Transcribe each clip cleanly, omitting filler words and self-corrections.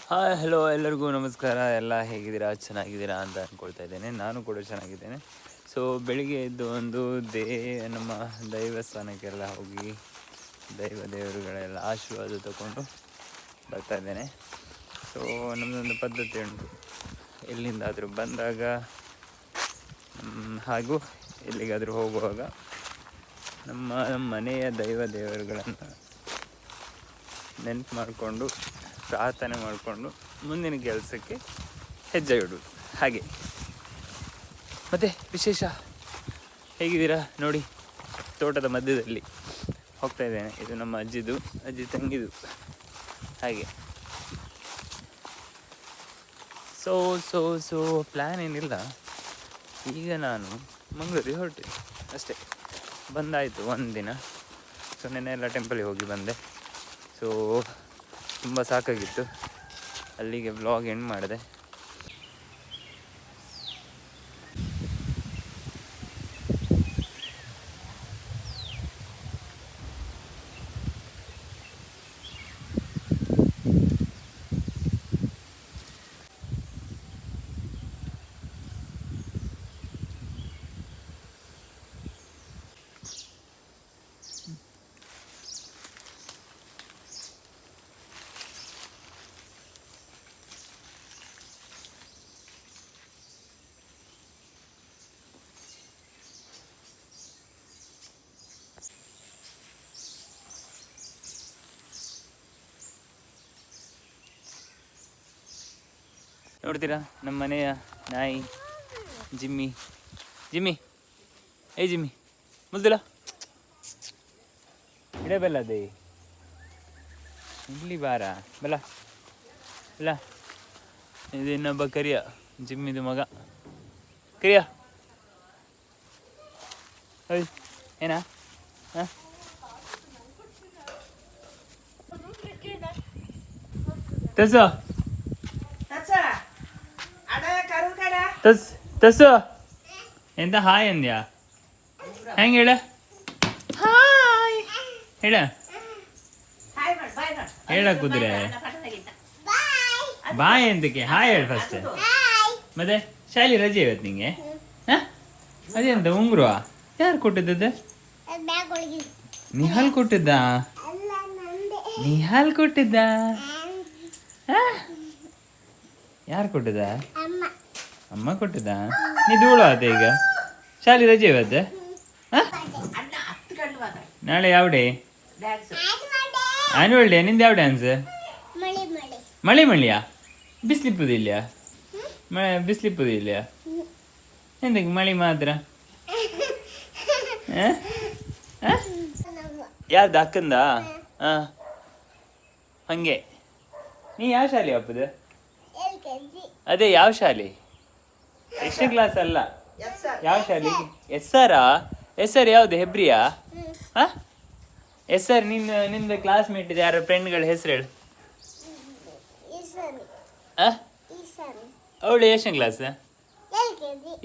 Hi hello ಎಲ್ಲರಿಗೂ ನಮಸ್ಕಾರ. ಎಲ್ಲ ಹೇಗಿದ್ದೀರಾ? ಚೆನ್ನಾಗಿದ್ದೀರಾ ಅಂತ ಅಂದ್ಕೊಳ್ತಾ ಇದ್ದೇನೆ. ನಾನು ಕೂಡ ಚೆನ್ನಾಗಿದ್ದೇನೆ. ಸೊ ಬೆಳಿಗ್ಗೆ ಎದ್ದು ಒಂದು ನಮ್ಮ ದೈವಸ್ಥಾನಕ್ಕೆಲ್ಲ ಹೋಗಿ ದೇವರುಗಳೆಲ್ಲ ಆಶೀರ್ವಾದ ತಗೊಂಡು ಬರ್ತಾ ಇದ್ದೇನೆ. ಸೊ ನಮ್ಮದೊಂದು ಪದ್ಧತಿ ಉಂಟು, ಎಲ್ಲಿಂದಾದರೂ ಬಂದಾಗ ಹಾಗೂ ಎಲ್ಲಿಗಾದರೂ ಹೋಗುವಾಗ ನಮ್ಮ ಮನೆಯ ದೇವರುಗಳನ್ನು ನೆನಪು ಮಾಡಿಕೊಂಡು ಪ್ರಾರ್ಥನೆ ಮಾಡಿಕೊಂಡು ಮುಂದಿನ ಕೆಲಸಕ್ಕೆ ಹೆಜ್ಜೆ ಇಡುವುದು. ಹಾಗೆ ಮತ್ತು ವಿಶೇಷ ಹೇಗಿದ್ದೀರಾ ನೋಡಿ, ತೋಟದ ಮಧ್ಯದಲ್ಲಿ ಹೋಗ್ತಾ ಇದ್ದೇನೆ. ಇದು ನಮ್ಮ ಅಜ್ಜಿ ತಂಗಿದು. ಹಾಗೆ ಸೊ ಪ್ಲ್ಯಾನ್ ಏನಿಲ್ಲ. ಈಗ ನಾನು ಮಂಗಳೂರಿಗೆ ಹೊರಟೆ ಅಷ್ಟೇ. ಬಂದಾಯಿತು ಒಂದು ದಿನ. ಸೊ ನೆನ್ನೆ ಎಲ್ಲ ಟೆಂಪಲಿಗೆ ಹೋಗಿ ಬಂದೆ. ಸೊ ತುಂಬ ಸಾಕಾಗಿತ್ತು, ಅಲ್ಲಿಗೆ ವ್ಲಾಗ್ ಎಂಡ್ ಮಾಡಿದೆ. ನೋಡ್ತೀರಾ ನಮ್ಮ ಮನೆಯ ನಾಯಿ ಜಿಮ್ಮಿ. ಏಯ್ ಜಿಮ್ಮಿ ಮುಲ್ದಿಲ್ಲ ಇಡೇ ಬಲ್ಲದೆ ಇಲ್ಲಿ ಬಾರ ಬಲ್ಲ ಇಲ್ಲ. ಇದು ಇನ್ನೊಬ್ಬ ಕರಿಯ, ಜಿಮ್ಮಿದು ಮಗ ಕರಿಯ. ಓಯ್ ಏನಾ ಹಾಂ ತಸ ತಸು ಎಂತ ಹಾಯ್ ಅಂದ್ಯಾ? ಹೆಂಗೆ ಹೇಳ? ಹಾಯ್ ಹೇಳ ಹೇಳ ಕುದುರೆ ಬಾಯ್ ಎಂತಕ್ಕೆ ಹಾಯ್ ಹೇಳ ಫಸ್ಟ್. ಮತ್ತೆ ಶಾಲೆ ರಜೆ ಇವತ್ತು ನಿಂಗೆ? ಅದೇಂತ ಉಂಗುರುವ ಯಾರು ಕೊಟ್ಟಿದ್ದದ್ದು? ನಿಹಾಲ್ ಕೊಟ್ಟಿದ್ದ? ನಿಹಾಲ್ ಕೊಟ್ಟಿದ್ದ? ಯಾರು ಕೊಟ್ಟಿದ್ದ? ಅಮ್ಮ ಕೊಟ್ಟಿದ್ದ? ನೀ ಧೂಳು ಆತ ಈಗ. ಶಾಲೆ ರಜೆ ಇವತ್ತು? ನಾಳೆ ಯಾವ ಡೇ? Annual day. ನಿಂದು ಯಾವ ಡ್ಯಾನ್ಸ್? ಮಳಿಯಾ? ಬಿಸಿಲಿಪ್ಪುದಿಲ್ಲ? ಬಿಸಿಲಿಪ್ಪುದಿಲ್ಲ ಎಂತಕ್ಕೆ ಮಳಿ ಮಾತ್ರ? ಯಾವ್ದು ಅಕ್ಕಂದ? ಹಂಗೆ ನೀ ಯಾವ ಶಾಲೆ ಹಬ್ಬದ? ಅದೇ ಯಾವ ಶಾಲೆ? ಎಷ್ಟನೇ ಕ್ಲಾಸ್ ಅಲ್ಲ, ಯಾವ ಶಾಲೆ? ಎಸ್.ಆರ್ ಯಾವುದು? ಹೆಬ್ರಿಯಾ? ಎಸ್.ಆರ್ ನಿಂದ ಕ್ಲಾಸ್ಮೇಟ್ ಇದೆ ಯಾರ ಫ್ರೆಂಡ್ಗಳ ಹೆಸರು ಹೇಳು. ಅವಳು ಎಷ್ಟನೇ ಕ್ಲಾಸ್?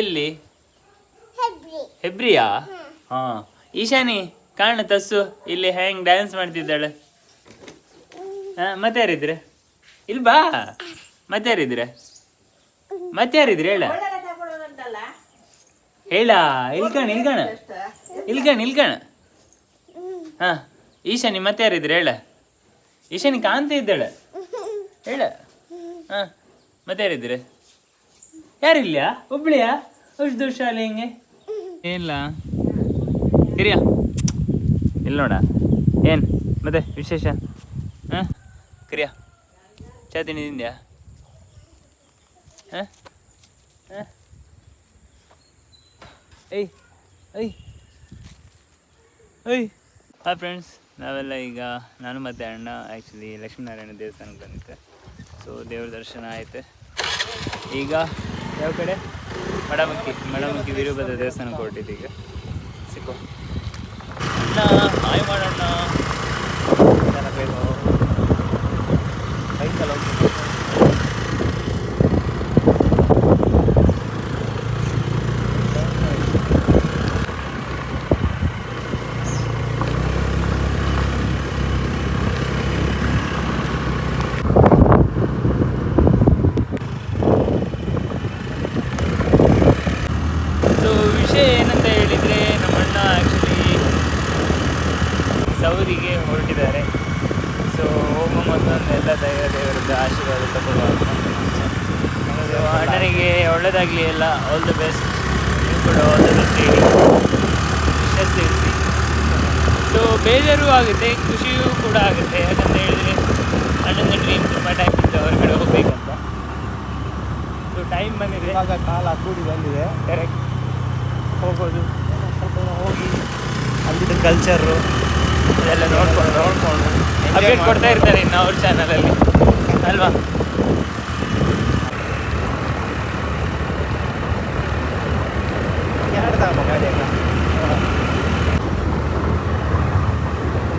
ಎಲ್ಲಿ? ಹೆಬ್ರಿಯಾ? ಹಾಂ. ಈಶಾನಿ ಕಾಣ ತಸ್ಸು ಇಲ್ಲಿ ಹೆಂಗ್ ಡ್ಯಾನ್ಸ್ ಮಾಡ್ತಿದ್ದಾಳೆ. ಮತ್ತೆ ಯಾರಿದ್ರೆ? ಇಲ್ಲಿ ಬಾ. ಮತ್ತೆ ಯಾರಿದ್ರೆ ಹೇಳ ಹೇಳ. ಇಲ್ಕಣ. ಹಾಂ ಈಶಾನಿ ಮತ್ತೆ ಯಾರಿದ್ರೆ ಹೇಳ. ಈಶಾನಿ ಕಾಣ್ತಾ ಇದ್ದಾಳೆ ಹೇಳ. ಹಾಂ ಮತ್ತೆ ಯಾರಿದ್ರೆ? ಯಾರಿಲ್ಲ? ಒಬ್ಳಿಯಾ? ಅಷ್ಟು ಶಾಲೆ ಹಿಂಗೆ ಏನಿಲ್ಲ ಹಿರಿಯ ಇಲ್ಲಿ ನೋಡ. ಏನು ಮತ್ತೆ ವಿಶೇಷ? ಹಾಂ ಕರಿಯ ಚಾ ತಿಂಡಿದ್ಯಾ? ಹಾಂ ಹಾಂ ಏಯ್ ಹಾಯ್ ಫ್ರೆಂಡ್ಸ್, ನಾವೆಲ್ಲ ಈಗ ನಾನು ಮತ್ತು ಅಣ್ಣ ಆ್ಯಕ್ಚುಲಿ ಲಕ್ಷ್ಮೀನಾರಾಯಣ ದೇವಸ್ಥಾನಕ್ಕೆ ಬಂದಿದ್ದೆ. ಸೊ ದೇವ್ರ ದರ್ಶನ ಆಯಿತು. ಈಗ ಯಾವ ಕಡೆ? ಮಡಮಕ್ಕಿ ವಿರೂಪದ ದೇವಸ್ಥಾನಕ್ಕೆ ಹೊರಟಿದ್ದು. ಈಗ ಸಿಕ್ಕೋ ಅಣ್ಣ, ಹಾಯ್ ಮಾಡೋಣ. ಬೈಕಲ್ಲ ಎಲ್ಲ ದೇವರದ್ದು ಆಶೀರ್ವಾದ ತಗೊಳ್ಳುವ. ಸೊ ಅಣ್ಣನಿಗೆ ಒಳ್ಳೆಯದಾಗಲಿ, ಎಲ್ಲ ಆಲ್ ದ ಬೆಸ್ಟ್. ನೀವು ಕೂಡ ಆಲ್ ದ ಬೆಸ್ಟ್ ಹೇಳಿ, ವಿಶಸ್ ತಿಳಿಸಿ. ಸೊ ಬೇಜಾರು ಆಗುತ್ತೆ, ಖುಷಿಯೂ ಕೂಡ ಆಗುತ್ತೆ. ಯಾಕಂತ ಹೇಳಿದರೆ ಅಣ್ಣನ ಡ್ರೀಮ್ ತುಂಬ ಟೈಮ್ ಇತ್ತು ಹೊರಗಡೆ ಹೋಗ್ಬೇಕಂತ. ಸೊ ಟೈಮ್ ಬಂದಿದೆ, ಇವಾಗ ಕಾಲ ಕೂಡಿ ಬಂದಿದೆ. ಕರೆಕ್ಟ್ ಹೋಗೋದು, ಸ್ವಲ್ಪ ಹೋಗಿ ಅಲ್ಲಿದ್ದ ಕಲ್ಚರು ಅದೆಲ್ಲ ನೋಡ್ಕೊಂಡು ಅಪ್ಡೇಟ್ ಕೊಡ್ತಾ ಇರ್ತಾರೆ ಇನ್ನು ಅವ್ರ ಚಾನಲಲ್ಲಿ ಅಲ್ವಾ.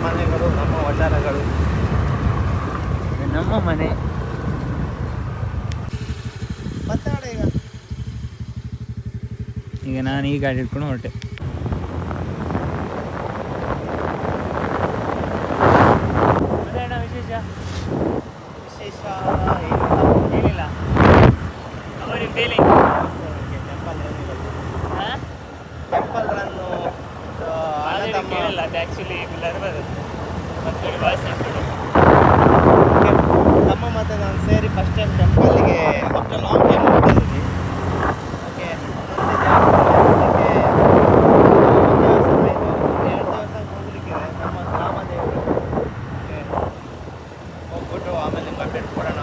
ಮನೆಗಳು, ನಮ್ಮ ವಟಾರಗಳು, ನಮ್ಮ ಮನೆ. ಮಾತಾಡ ಈಗ ನಾನು ಈ ಗಾಡಿ ಹಿಡ್ಕೊಂಡು ಹೊರಟೆ. ಅದೇನ ವಿಶೇಷ? ವಿಶೇಷ ಏನಿಲ್ಲ. ಅವರಿಗೆ ಫೀಲಿಂಗ್ ಟೆಂಪಲ್ಗಳನ್ನು ಕೇಳಿಲ್ಲ. ಅದು ಆ್ಯಕ್ಚುಲಿ ಎಲ್ಲರೂ ಬರೋದು ಮತ್ತು ವಾಯ್ಸ್ ತಮ್ಮ ಮತ್ತು ನಾನು ಸೇರಿ ಫಸ್ಟ್ ಟೈಮ್ ಟೆಂಪಲ್ಗೆ ಆಫ್ಟರ್ ಲಾಂಗ್ ಟೈಮ್ ಹೋಗ್ತಾ ಇದ್ದೀವಿ. ಓಕೆ, ಎರಡು ದಿವಸ ಹೋಗ್ಲಿಕ್ಕೆ ನಮ್ಮ ಗ್ರಾಮ ದೇವರು ಹೋಗ್ಬಿಟ್ಟು ಆಮೇಲೆ ನಿಮ್ಗೆ ಅಪ್ಡೇಟ್ ಕೊಡೋಣ.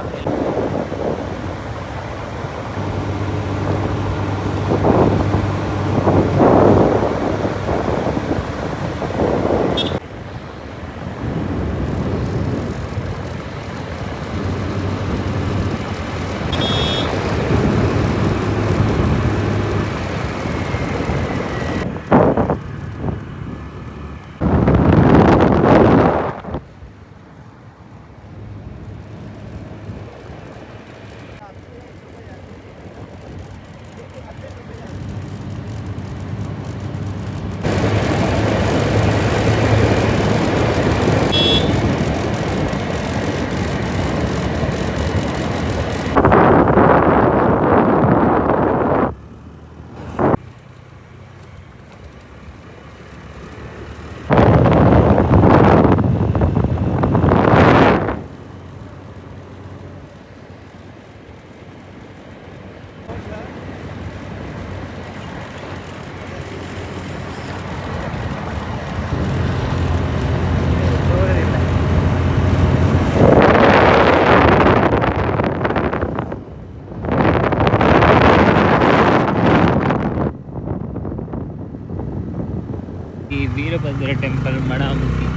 ಈ ವೀರಭದ್ರ ಟೆಂಪಲ್ ಮಣಾಮುಖಿ.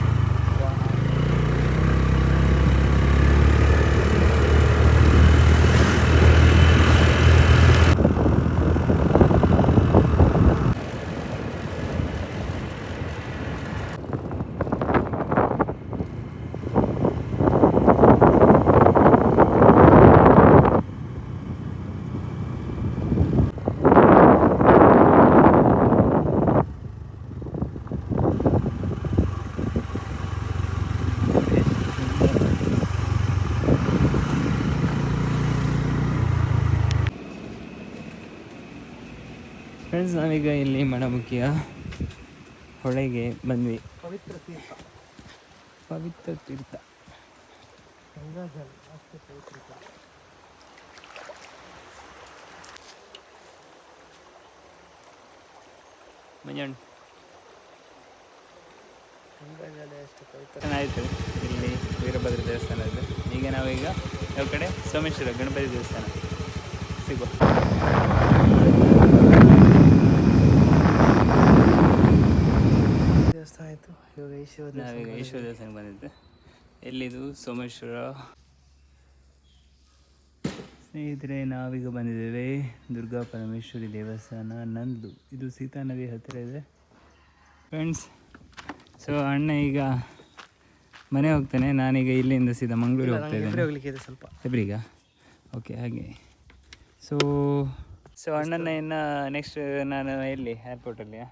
ಫ್ರೆಂಡ್ಸ್, ನಾವೀಗ ಇಲ್ಲಿ ಮಣಮುಖಿಯ ಹೊಳೆಗೆ ಬಂದ್ವಿ. ಪವಿತ್ರ ತೀರ್ಥ, ಪವಿತ್ರ ತೀರ್ಥ. ಗಂಗಾಜಲ ಅಷ್ಟೇ ಪವಿತ್ರ. ಮಂಜಣ್ಣ ಗಂಗಾಜಲ ಎಷ್ಟು ಪವಿತ್ರ. ಚೆನ್ನಾಯಿತು ಇಲ್ಲಿ ವೀರಭದ್ರ ದೇವಸ್ಥಾನದ್ದು. ಈಗ ನಾವೀಗ ಯಾವ ಕಡೆ? ಸೋಮೇಶ್ವರ ಗಣಪತಿ ದೇವಸ್ಥಾನ ಸಿಗುವ. ದೇವಸ್ಥಾನ ಆಯಿತು. ಇವಾಗ ನಾವೀಗ ಈಶ್ವರ ದೇವಸ್ಥಾನಕ್ಕೆ ಬಂದಿದ್ದೆ. ಎಲ್ಲಿದು? ಸೋಮೇಶ್ವರ. ಸ್ನೇಹಿತರೆ, ನಾವೀಗ ಬಂದಿದ್ದೇವೆ ದುರ್ಗಾ ಪರಮೇಶ್ವರಿ ದೇವಸ್ಥಾನ ನಂದು. ಇದು ಸೀತಾ ನದಿ ಹತ್ತಿರ ಇದೆ ಫ್ರೆಂಡ್ಸ್. ಸೊ ಅಣ್ಣ ಈಗ ಮನೆ ಹೋಗ್ತಾನೆ, ನಾನೀಗ ಇಲ್ಲಿಂದ ಸೀದಾ ಮಂಗಳೂರು ಹೋಗ್ತಾ ಇದ್ದೇನೆ. ಹೋಗ್ಲಿಕ್ಕೆ ಸ್ವಲ್ಪ ಎಬ್ರಿಗ. ಓಕೆ, ಹಾಗೆ. ಸೊ ಅಣ್ಣನ ಇನ್ನು ನೆಕ್ಸ್ಟ್ ನಾನು ಎಲ್ಲಿ? ಏರ್ಪೋರ್ಟಲ್ಲಿಯಾ?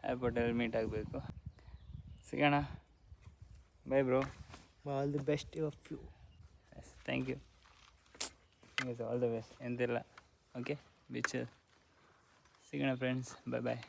ಏರ್ಪೋರ್ಟಲ್ಲಿ ಮೀಟ್ ಆಗಬೇಕು. ಸಿಗೋಣ. Bye bro. All the best of you. Yes, thank you. All the best. ಎಂತಿಲ್ಲ. ಓಕೆ, ಬಿಚ್ಚು. ಸಿಗೋಣ ಫ್ರೆಂಡ್ಸ್. ಬಾಯ್ ಬಾಯ್.